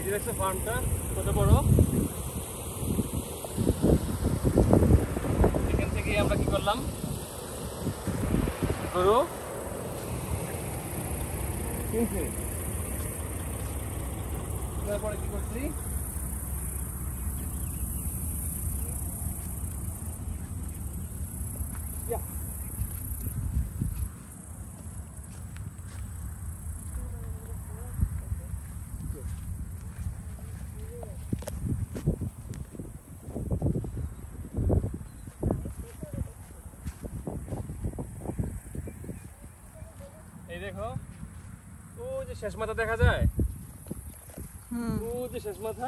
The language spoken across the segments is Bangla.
যে দেখছো ফার্মটা কত বড়। এখান থেকে আমরা কি করলাম, গরু কিনছি, তারপরে কি করছি, এই দেখো ও যে শেষ মাথা দেখা যায়, ও যে শেষ মাথা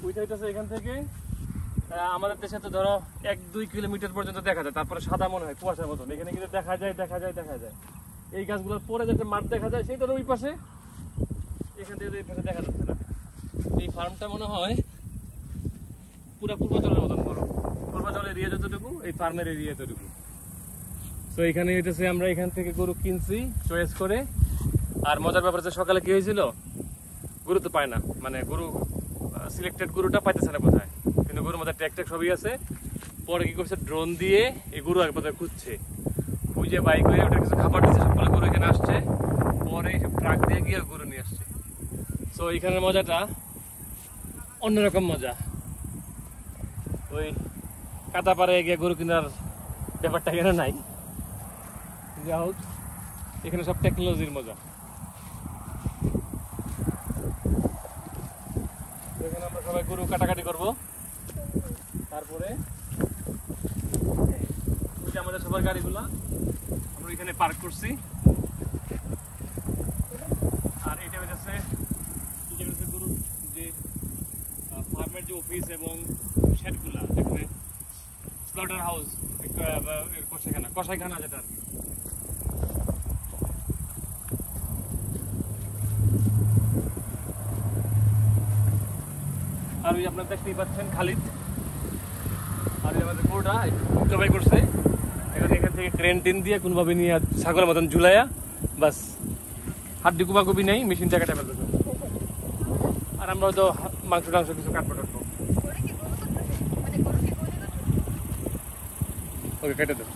ওইটা হইতেছে এখান থেকে আমাদের দেশে তো ধরো 1-2 কিলোমিটার পর্যন্ত দেখা যায়, তারপরে সাদা মনে হয় কুয়াশার মতন। এখানে কিন্তু দেখা যায় দেখা যায় দেখা যায় এই গাছগুলোর পরে যেটা মাঠ দেখা যায় সেইটার ওই পাশে, এখান থেকে এই পাশে দেখা যাচ্ছে না। এই ফার্মটা মনে হয় পুরা পূর্বাচলের মতন বড়, পূর্বাচলের এরিয়া যতটুকু এই ফার্মের এরিয়া এতটুকু। তো এখানে হইতেছে আমরা এখান থেকে গরু কিনছি চয়েস করে। আর মজার ব্যাপার হচ্ছে সকালে কি হয়েছিল, গরু তো পায় না, মানে গরু সিলেক্টেড গরুটা পাইতেছে না কোথায়, কিন্তু গরুর মধ্যে ট্যাগ ট্যাগ সবই আছে। পরে কি করছে, ড্রোন দিয়ে এই গরু এক বোধহয় খুঁজছে, খুঁজে বাইক করে ওটা কিছু খাবার দিচ্ছে, সবগুলো গরু এখানে আসছে, পরে এইসব ট্রাক দিয়ে গিয়ে গরু নিয়ে আসছে। সো এখানের মজাটা অন্যরকম মজা, ওই কাটা পাড়ে গিয়ে গরু কেনার ব্যাপারটা এখানে নাই। যা হোক এখানে সব টেকনোলজির মজা। এখানে আমরা সবাই গরু কাটাকাটি করবো, তারপরে আমাদের সবার গাড়িগুলা আমরা এখানে পার্ক করছি। আর এটা হচ্ছে গরু যে ফার্মের যে অফিস এবং শেডগুলা, এখানে স্লটার হাউস, কষাইখানা যেটা। আর ওই আপনারা দেখতেই পাচ্ছেন খালিদ, আর আমাদের গরুটা জবাই করছে। এখন এখান থেকে ক্রেন টেন দিয়ে কোনোভাবে নিয়ে ছাগলের মতন ঝুলাইয়া বাস, হাড্ডি কুবাকুবি নেই, মেশিন জায়গাটা ফেলতে। আর আমরা হয়তো মাংস টাংস কিছু কাটবো টাটবো। ওকে কেটে দেবো।